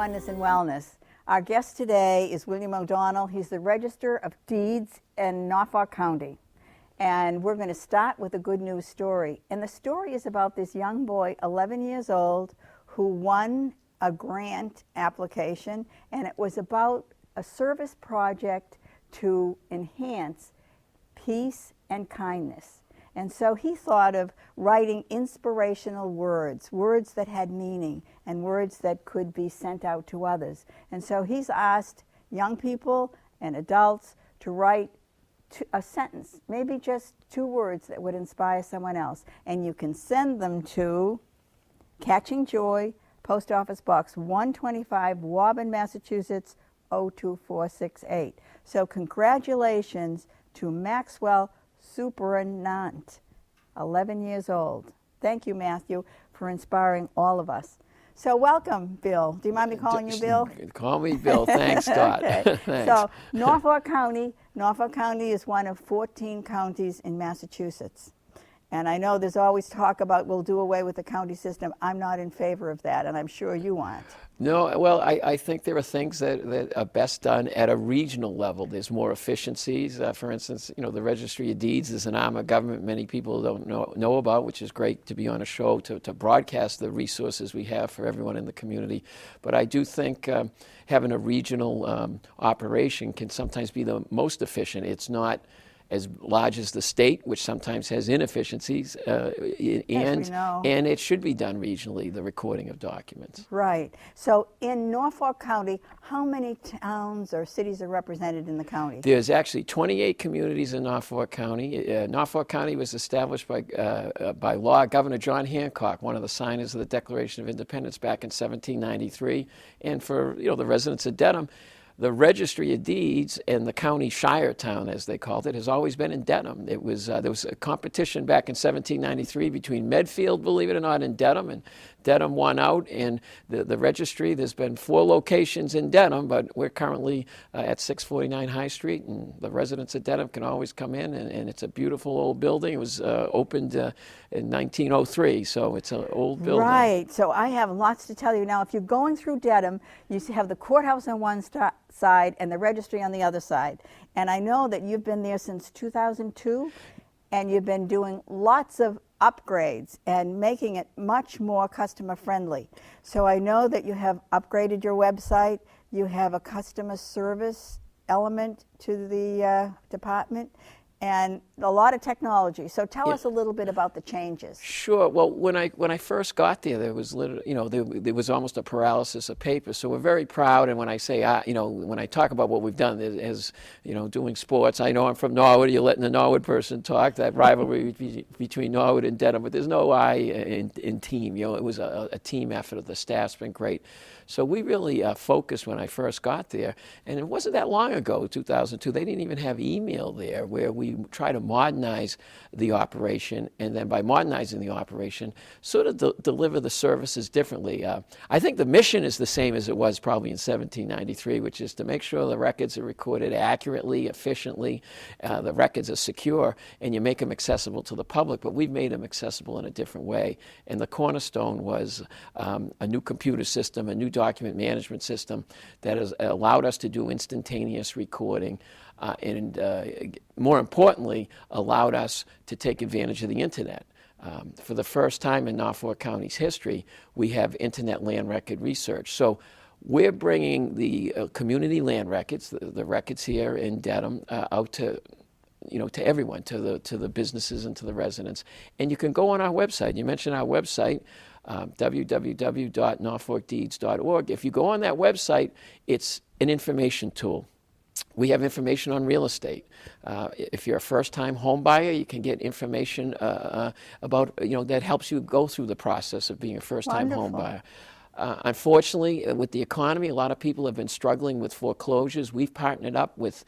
Oneness and Wellness. Our guest today is William O'Donnell. He's the Register of Deeds in Norfolk County. And we're going to start with a good news story. And the story is about this young boy, 11 years old, who won a grant application, and it was about a service project to enhance peace and kindness. And so he thought of writing inspirational words, words that had meaning and words that could be sent out to others. And so he's asked young people and adults to write a sentence, maybe just 2 words that would inspire someone else. And you can send them to Catching Joy, Post Office Box 125, Woburn, Massachusetts, 02468. So congratulations to Maxwell Superinant, 11 years old. Thank you, Matthew, for inspiring all of us. So welcome, Bill. Do you mind me calling you Bill? Call me Bill. Thanks, Dot. Okay. Thanks. So Norfolk County is one of 14 counties in Massachusetts. And I know there's always talk about we'll do away with the county system. I'm not in favor of that, and I'm sure you aren't. No, well, I think there are things that are best done at a regional level. There's more efficiencies. For instance, the Registry of Deeds is an arm of government many people don't know about, which is great to be on a show to broadcast the resources we have for everyone in the community. But I do think having a regional operation can sometimes be the most efficient. It's not as large as the state, which sometimes has inefficiencies, and it should be done regionally, the recording of documents. Right. So in Norfolk County, how many towns or cities are represented in the county? There's actually 28 communities in Norfolk County. Norfolk County was established by law. Governor John Hancock, one of the signers of the Declaration of Independence back in 1793. And for the residents of Dedham, the Registry of Deeds and the county shire town, as they called it, has always been in Dedham. It was there was a competition back in 1793 between Medfield, believe it or not, and Dedham, and Dedham won out. And the registry, there's been 4 locations in Dedham, but we're currently at 649 High Street, and the residents of Dedham can always come in, and it's a beautiful old building. It was opened in 1903, so it's an old building. Right. So I have lots to tell you. Now, if you're going through Dedham, you have the courthouse on one side and the registry on the other side. And I know that you've been there since 2002, and you've been doing lots of upgrades and making it much more customer friendly. So I know that you have upgraded your website, you have a customer service element to the department, and a lot of technology. So tell us a little bit about the changes. Sure. Well, when I first got there, there was there was almost a paralysis of paper. So we're very proud. And when I say when I talk about what we've done as doing sports, I know I'm from Norwood. You're letting the Norwood person talk. That rivalry between Norwood and Dedham, but there's no I in team. It was a team effort of the staff's been great. So we really focused when I first got there, and it wasn't that long ago, 2002. They didn't even have email there, where we try to modernize the operation, and then by modernizing the operation, sort of deliver the services differently. I think the mission is the same as it was probably in 1793, which is to make sure the records are recorded accurately, efficiently, the records are secure, and you make them accessible to the public. But we've made them accessible in a different way, and the cornerstone was a new computer system, a new document management system that has allowed us to do instantaneous recording, and more importantly, allowed us to take advantage of the internet. For the first time in Norfolk County's history, we have internet land record research. So we're bringing the community land records, the records here in Dedham, out to to everyone, to the businesses and to the residents. And you can go on our website. You mentioned our website, www.norfolkdeeds.org. If you go on that website, it's an information tool. We have information on real estate. If you're a first-time home buyer, you can get information about, that helps you go through the process of being a first-time home buyer. Unfortunately, with the economy, a lot of people have been struggling with foreclosures. We've partnered up with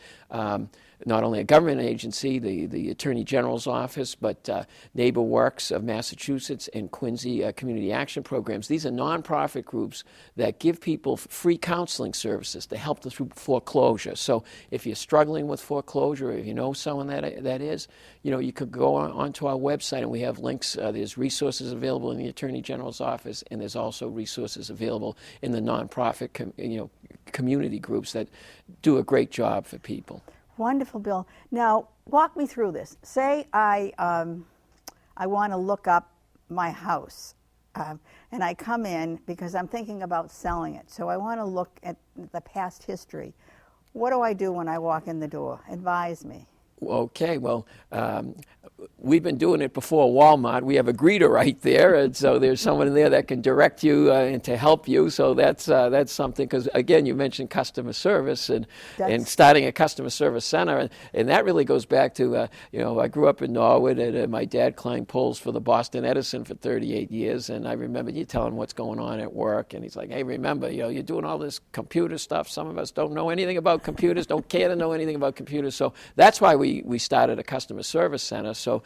not only a government agency, the Attorney General's office, but Neighbor Works of Massachusetts and Quincy Community Action Programs. These are nonprofit groups that give people free counseling services to help them through foreclosure. So if you're struggling with foreclosure, or if you know someone that is, you could go onto our website, and we have links. There's resources available in the Attorney General's office, and there's also resources resources available in the nonprofit community groups that do a great job for people. Wonderful, Bill. Now, walk me through this. Say I want to look up my house, and I come in because I'm thinking about selling it. So I want to look at the past history. What do I do when I walk in the door? Advise me. Okay, well, we've been doing it before Walmart. We have a greeter right there, and so there's someone in there that can direct you and to help you. So that's something, because again, you mentioned customer service and starting a customer service center, and that really goes back to I grew up in Norwood, and my dad climbed poles for the Boston Edison for 38 years, and I remember you telling him what's going on at work, and he's like, hey, remember, you're doing all this computer stuff. Some of us don't know anything about computers, don't care to know anything about computers. So that's why we started a customer service center, so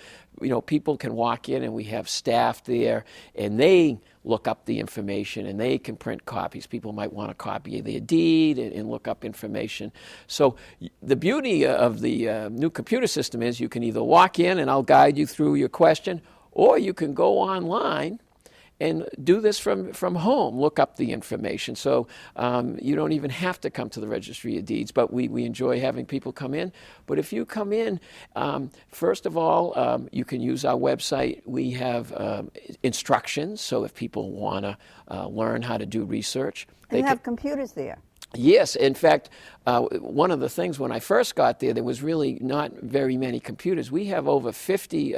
people can walk in and we have staff there and they look up the information and they can print copies. People might want a copy of their deed and look up information. So the beauty of the new computer system is you can either walk in and I'll guide you through your question, or you can go online and do this from home, look up the information. So you don't even have to come to the Registry of Deeds, but we enjoy having people come in. But if you come in, first of all, you can use our website. We have instructions, so if people want to learn how to do research. And you have computers there. Yes, in fact, one of the things when I first got there was really not very many computers. We have over 50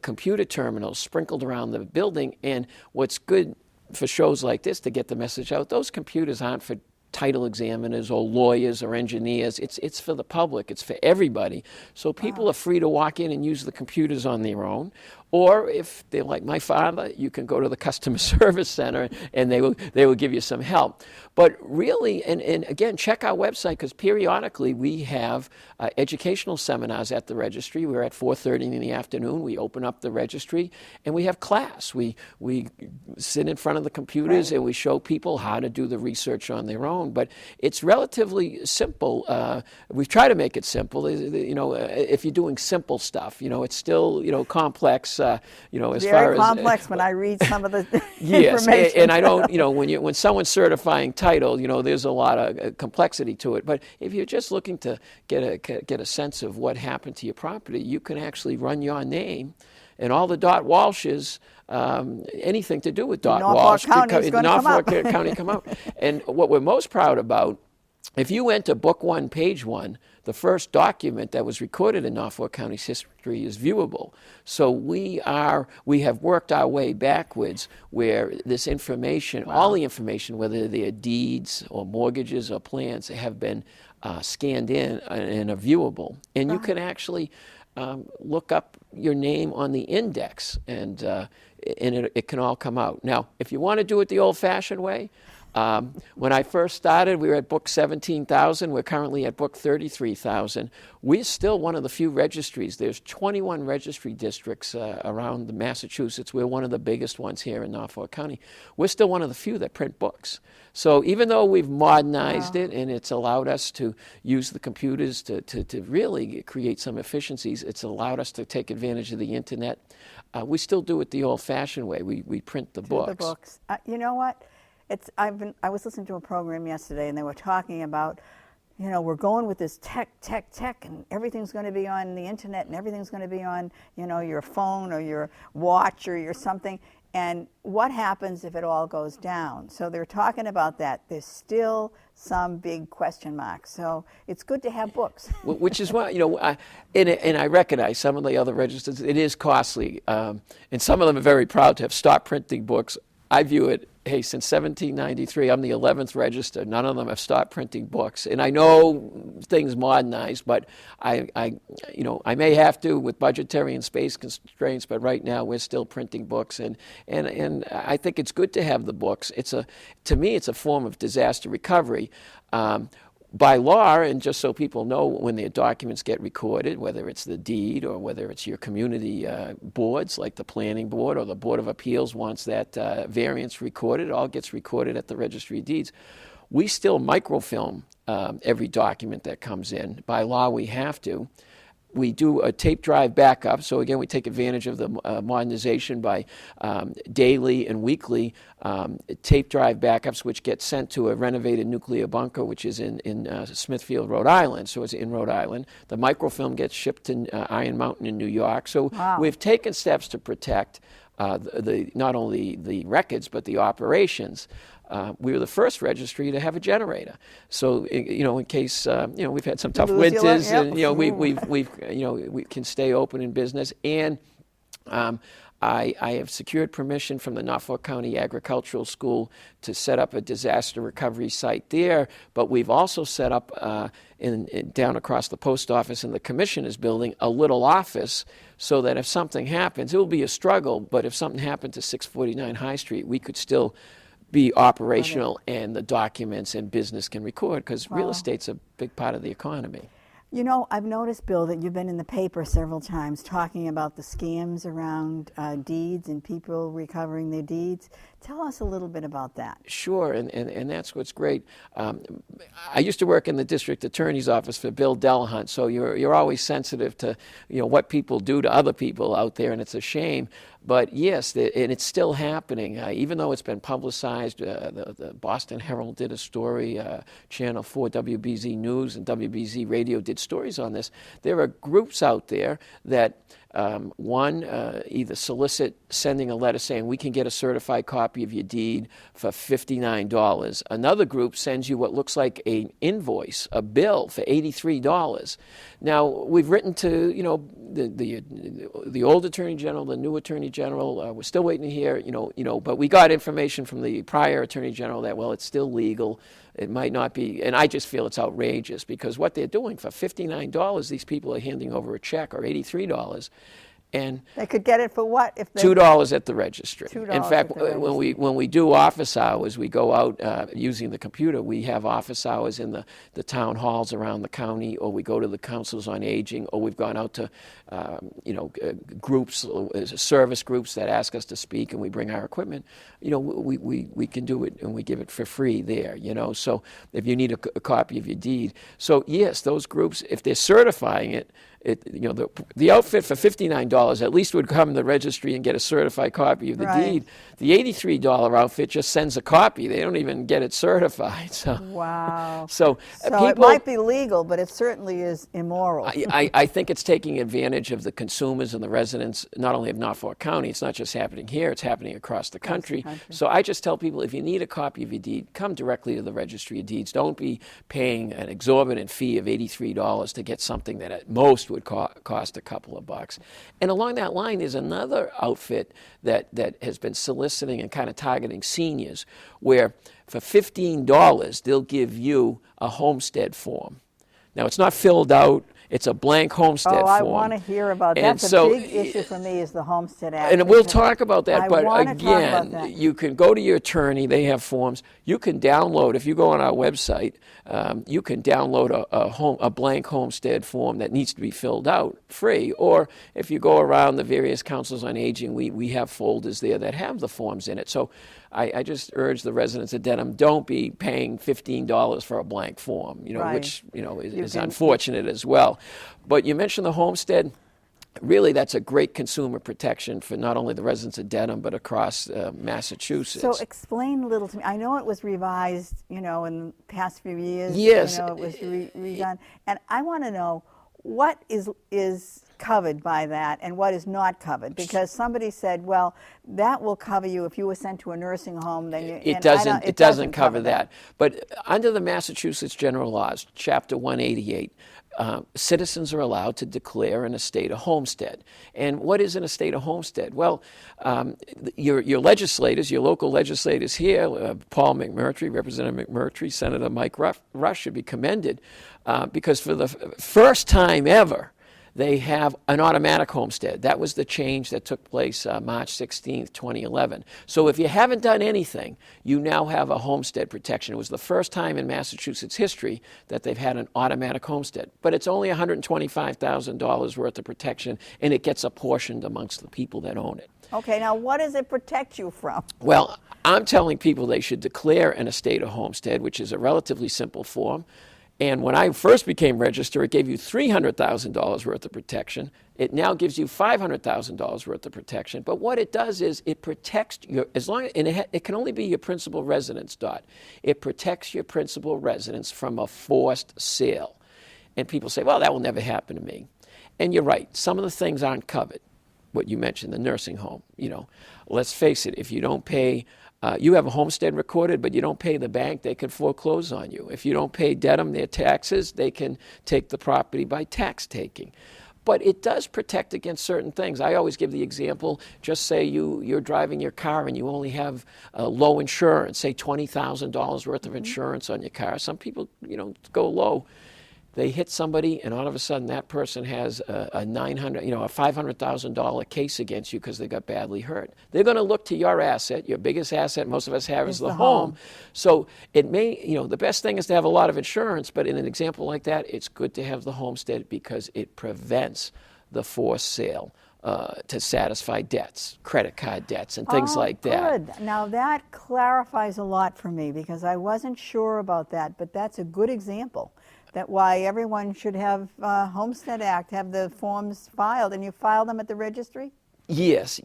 computer terminals sprinkled around the building, and what's good for shows like this to get the message out, those computers aren't for title examiners or lawyers or engineers. It's for the public. It's for everybody. So people are free to walk in and use the computers on their own. Or if they're like my father, you can go to the customer service center and they will give you some help. But really, and again, check our website, because periodically we have educational seminars at the registry. We're at 4:30 in the afternoon. We open up the registry and we have class. We sit in front of the computers and we show people how to do the research on their own. But it's relatively simple. We try to make it simple. If you're doing simple stuff, it's still complex. As very far as complex when I read some of the yes, information. and I don't, when someone's certifying title, there's a lot of complexity to it. But if you're just looking to get a sense of what happened to your property, you can actually run your name, and all the Dot Walshes, anything to do with Dot Walsh, Norfolk County come out. And what we're most proud about, if you went to Book 1, Page 1, the first document that was recorded in Norfolk County's history is viewable. So we have worked our way backwards where this information, all the information, whether they're deeds or mortgages or plans, have been scanned in and are viewable. And you can actually look up your name on the index, and it can all come out. Now, if you want to do it the old-fashioned way, when I first started, we were at book 17,000. We're currently at book 33,000. We're still one of the few registries. There's 21 registry districts around Massachusetts. We're one of the biggest ones here in Norfolk County. We're still one of the few that print books. So even though we've modernized it and it's allowed us to use the computers to really create some efficiencies, it's allowed us to take advantage of the internet, we still do it the old-fashioned way. We print the books. The books. You know what? I was listening to a program yesterday, and they were talking about, we're going with this tech, and everything's going to be on the internet, and everything's going to be on, your phone or your watch or your something. And what happens if it all goes down? So they're talking about that. There's still some big question marks. So it's good to have books. Which is why, and I recognize some of the other registers, it is costly. And some of them are very proud to have stopped printing books. I view it, hey, since 1793, I'm the 11th register. None of them have stopped printing books. And I know things modernized, but I may have to with budgetary and space constraints, but right now we're still printing books. And I think it's good to have the books. To me, it's a form of disaster recovery. By law, and just so people know when their documents get recorded, whether it's the deed or whether it's your community boards like the Planning Board or the Board of Appeals wants that variance recorded, it all gets recorded at the Registry of Deeds. We still microfilm every document that comes in. By law, we have to. we do a tape drive backup. So again, we take advantage of the modernization by daily and weekly tape drive backups, which get sent to a renovated nuclear bunker, which is in Smithfield, Rhode Island. So it's in Rhode Island. The microfilm gets shipped to Iron Mountain in New York. So we've taken steps to protect not only the records but the operations. We were the first registry to have a generator. So, in case, we've had some tough winters, and, we can stay open in business. And I have secured permission from the Norfolk County Agricultural School to set up a disaster recovery site there. But we've also set up down across the post office in the commissioner's building a little office, so that if something happens, it will be a struggle. But if something happened to 649 High Street, we could still be operational, and the documents and business can record, because real estate's a big part of the economy. I've noticed, Bill, that you've been in the paper several times talking about the scams around deeds and people recovering their deeds. Tell us a little bit about that. Sure, and that's what's great. I used to work in the district attorney's office for Bill Delahunt, so you're always sensitive to what people do to other people out there, and it's a shame. But yes, and it's still happening, even though it's been publicized. The Boston Herald did a story, Channel 4 WBZ News and WBZ Radio did stories on this. There are groups out there that either solicit sending a letter saying we can get a certified copy of your deed for $59. Another group sends you what looks like an invoice, a bill for $83. Now, we've written to the old Attorney General, the new Attorney General. We're still waiting to hear, but we got information from the prior Attorney General that, well, it's still legal. It might not be, and I just feel it's outrageous, because what they're doing for $59, these people are handing over a check, or $83, and they could get it for what if they $2 at the registry. $2 In fact, at the registry. when we do office hours, we go out using the computer. We have office hours in the town halls around the county, or we go to the councils on aging, or we've gone out to groups, service groups that ask us to speak, and we bring our equipment. We can do it, and we give it for free there. So if you need a copy of your deed, so yes, those groups, if they're certifying it. The outfit for $59 at least would come to the registry and get a certified copy of the deed. The $83 outfit just sends a copy. They don't even get it certified. So wow. So people, it might be legal, but it certainly is immoral. I think it's taking advantage of the consumers and the residents, not only of Norfolk County. It's not just happening here; it's happening across the country. So I just tell people, if you need a copy of your deed, come directly to the Registry of Deeds. Don't be paying an exorbitant fee of $83 to get something that at most would cost a couple of bucks. And along that line, there's another outfit that has been soliciting and kind of targeting seniors, where for $15 they'll give you a homestead form. Now, it's not filled out. It's a blank homestead form. I want to hear about that. That's a big issue for me, is the Homestead Act. And we'll talk about that. But again, you can go to your attorney. They have forms. You can download, if you go on our website, you can download a blank homestead form that needs to be filled out free. Or if you go around the various councils on aging, we have folders there that have the forms in it. So I just urge the residents of Dedham, don't be paying $15 for a blank form, which is unfortunate as well. But you mentioned the homestead. Really, that's a great consumer protection for not only the residents of Dedham, but across Massachusetts. So explain a little to me. I know it was revised, in the past few years. Yes. It was redone. And I want to know what is covered by that and what is not covered, because somebody said, well, that will cover you if you were sent to a nursing home. Then it doesn't cover that. But under the Massachusetts General Laws, Chapter 188, citizens are allowed to declare an estate a homestead. And what is an estate a homestead? Well, your legislators, your local legislators here, Paul McMurtry, Representative McMurtry, Senator Mike Rush should be commended, because for the first time ever, they have an automatic homestead. That was the change that took place March 16th, 2011. So if you haven't done anything, you now have a homestead protection. It was the first time in Massachusetts history that they've had an automatic homestead. But it's only $125,000 worth of protection, and it gets apportioned amongst the people that own it. Okay, now what does it protect you from? Well, I'm telling people they should declare an estate or homestead, which is a relatively simple form. And when I first became registered, it gave you $300,000 worth of protection. It now gives you $500,000 worth of protection. But what it does is it protects your, as long, and it can only be your principal residence, Dot. It protects your principal residence from a forced sale. And people say, well, that will never happen to me. And you're right. Some of the things aren't covered. What you mentioned, the nursing home, let's face it, if you don't pay, you have a homestead recorded, but you don't pay the bank, they can foreclose on you. If you don't pay Dedham their taxes, they can take the property by tax taking. But it does protect against certain things. I always give the example, just say you're driving your car and you only have low insurance, say $20,000 worth of insurance on your car. Some people, go low. They hit somebody, and all of a sudden that person has a $500,000 case against you because they got badly hurt. They're going to look to your asset. Your biggest asset most of us have is the home. So it may, the best thing is to have a lot of insurance, but in an example like that, it's good to have the homestead because it prevents the forced sale to satisfy debts, credit card debts, and things like that. Good. Now that clarifies a lot for me because I wasn't sure about that, but that's a good example. That why everyone should have Homestead Act, have the forms filed, and you file them at the registry? Yes.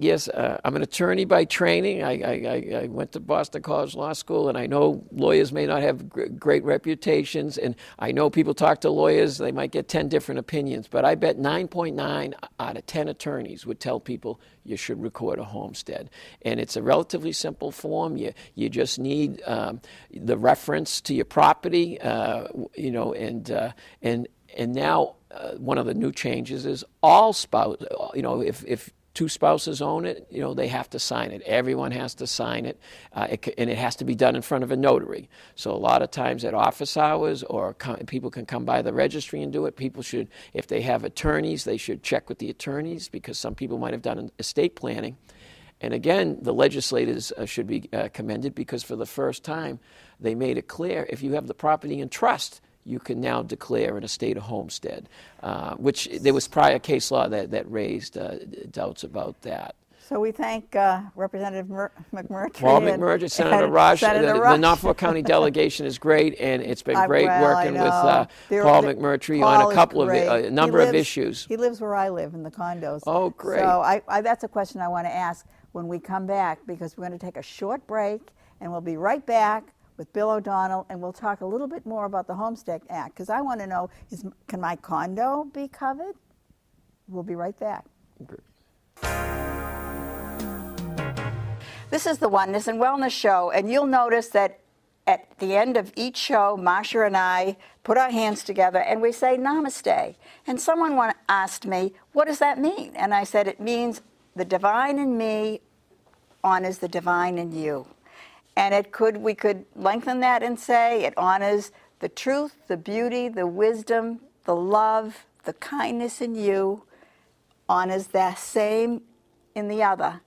I'm an attorney by training. I went to Boston College Law School, and I know lawyers may not have great reputations, and I know people talk to lawyers, they might get 10 different opinions, but I bet 9.9 out of 10 attorneys would tell people you should record a homestead. And it's a relatively simple form. You just need the reference to your property, and now one of the new changes is all spouse, if two spouses own it, they have to sign it. Everyone has to sign it, and it has to be done in front of a notary. So a lot of times at office hours, or people can come by the registry and do it. People should, if they have attorneys, they should check with the attorneys because some people might have done estate planning. And again, the legislators should be commended because for the first time, they made it clear if you have the property in trust, you can now declare an estate a homestead, which there was prior case law that raised doubts about that. So we thank Representative McMurtry. Paul McMurtry, Senator Rush. The Norfolk County delegation is great, and it's been great working with Paul McMurtry on a number of issues. He lives where I live in the condos. Oh, great. So that's a question I want to ask when we come back because we're going to take a short break, and we'll be right back with Bill O'Donnell, and we'll talk a little bit more about the Homestead Act, because I want to know, can my condo be covered? We'll be right back. Great. This is the Oneness and Wellness Show, and you'll notice that at the end of each show, Marsha and I put our hands together and we say namaste. And someone asked me, what does that mean? And I said, it means the divine in me honors the divine in you. And we could lengthen that and say it honors the truth, the beauty, the wisdom, the love, the kindness in you, honors the same in the other.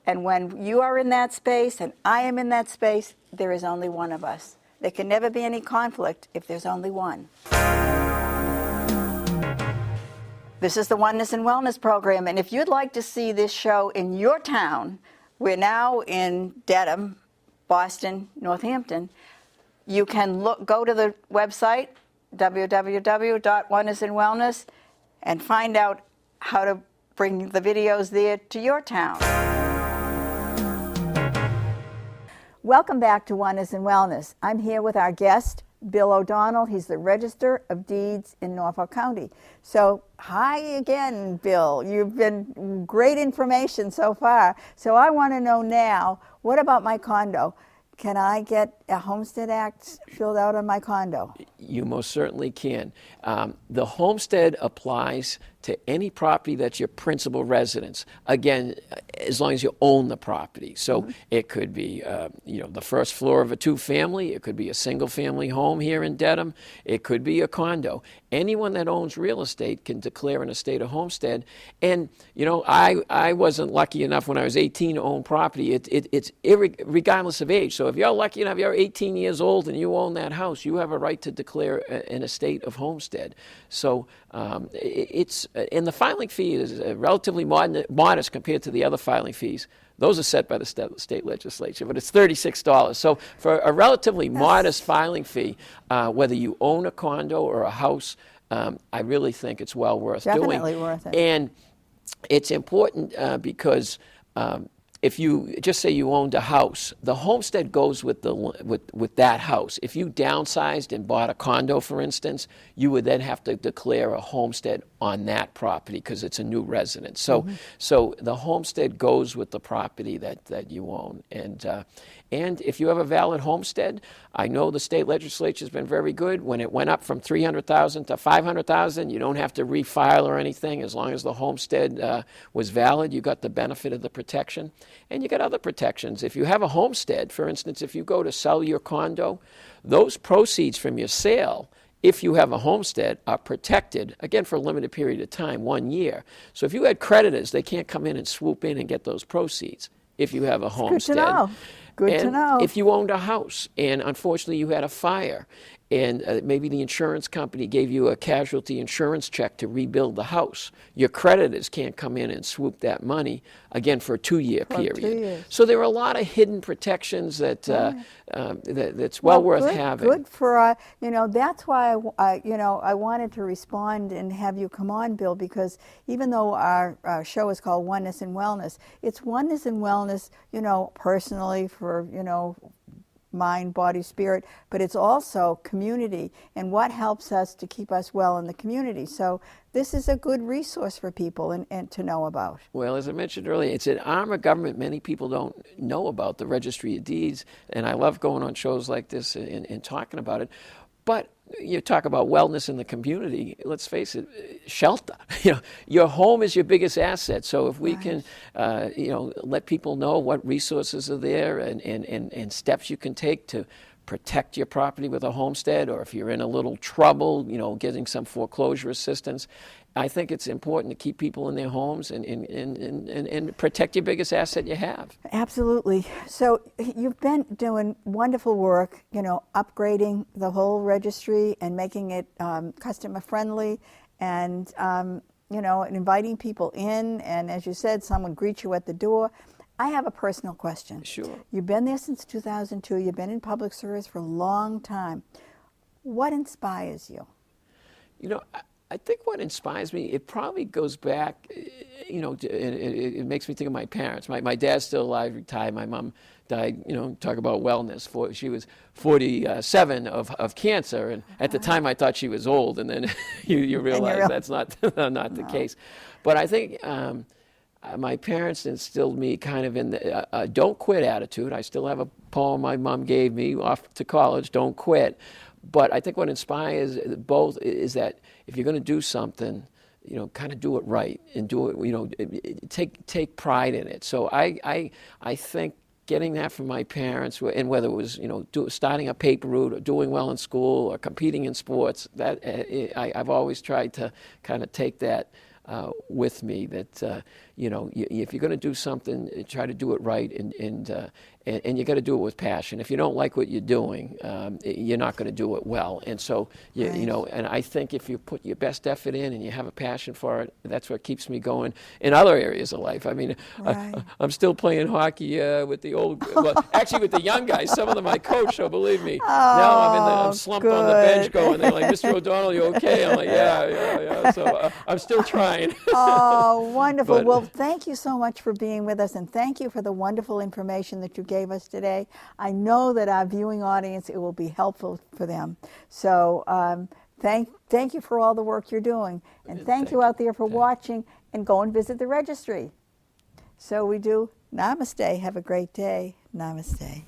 And when you are in that space and I am in that space, there is only one of us. There can never be any conflict if there's only one. This is the Oneness and Wellness program, and if you'd like to see this show in your town, we're now in Dedham, Boston, Northampton. You can go to the website, www.onenessandwellness, and find out how to bring the videos there to your town. Welcome back to Oneness and Wellness. I'm here with our guest, Bill O'Donnell. He's the Register of Deeds in Norfolk County. So, hi again, Bill. You've been great information so far. So I want to know now, what about my condo? Can I get a Homestead Act filled out on my condo? You most certainly can. The homestead applies to any property that's your principal residence. Again, as long as you own the property. So it could be, the first floor of a two-family. It could be a single-family home here in Dedham. It could be a condo. Anyone that owns real estate can declare an estate a homestead. And, I wasn't lucky enough when I was 18 to own property. It's regardless of age. So if you're lucky enough, you're 18 years old and you own that house, you have a right to declare an estate of homestead. So and the filing fee is relatively modest compared to the other filing fees, those are set by the state legislature, but it's $36. So for a relatively modest filing fee, whether you own a condo or a house, I really think it's well worth doing. Definitely worth it. And it's important because if you just say you owned a house, the homestead goes with that house. If you downsized and bought a condo, for instance, you would then have to declare a homestead on that property because it's a new residence. So, so the homestead goes with the property that you own. And if you have a valid homestead, I know the state legislature has been very good. When it went up from $300,000 to $500,000, you don't have to refile or anything. As long as the homestead was valid, you got the benefit of the protection. And you got other protections. If you have a homestead, for instance, if you go to sell your condo, those proceeds from your sale, if you have a homestead, are protected, again, for a limited period of time, 1 year. So if you had creditors, they can't come in and swoop in and get those proceeds if you have a homestead. Good to know. Good to know. If you owned a house and unfortunately you had a fire and maybe the insurance company gave you a casualty insurance check to rebuild the house, your creditors can't come in and swoop that money, again, for a 2-year period. 2 years. So there are a lot of hidden protections that's well worth having. Good for, that's why, I wanted to respond and have you come on, Bill, because even though our show is called Oneness and Wellness, it's oneness and wellness, personally for, mind, body, spirit, but it's also community and what helps us to keep us well in the community. So this is a good resource for people and to know about. Well, as I mentioned earlier, it's an arm of government many people don't know about, the Registry of Deeds, and I love going on shows like this and talking about it. But you talk about wellness in the community, let's face it, shelter. Your home is your biggest asset. So if we can, let people know what resources are there and steps you can take to protect your property with a homestead, or if you're in a little trouble, getting some foreclosure assistance. I think it's important to keep people in their homes and protect your biggest asset you have. Absolutely. So you've been doing wonderful work, upgrading the whole registry and making it customer friendly and, inviting people in. And as you said, someone greets you at the door. I have a personal question. Sure. You've been there since 2002. You've been in public service for a long time. What inspires you? I think what inspires me, it probably goes back, it makes me think of my parents. My dad's still alive, retired. My mom died, talk about wellness. She was 47 of cancer, and at the time I thought she was old, and then you realize that's not the case. But I think my parents instilled me kind of in the don't quit attitude. I still have a poem my mom gave me off to college, don't quit. But I think what inspires both is that if you're going to do something, kind of do it right and do it, take pride in it. So I think getting that from my parents, and whether it was, starting a paper route or doing well in school or competing in sports, that I've always tried to kind of take that with me, that if you're going to do something, try to do it right, and you got to do it with passion. If you don't like what you're doing, you're not going to do it well. And so and I think if you put your best effort in and you have a passion for it, that's what keeps me going in other areas of life. I mean, I'm still playing hockey with the actually with the young guys. Some of them I coach, so believe me. Now I'm slumped on the bench going, they're like, Mr. O'Donnell, you okay? I'm like, yeah. So I'm still trying. Oh, wonderful. Well, thank you so much for being with us, and thank you for the wonderful information that you gave us today. I know that our viewing audience, it will be helpful for them. So thank you for all the work you're doing, and thank you out there for watching, and go and visit the registry. So we do namaste. Have a great day. Namaste.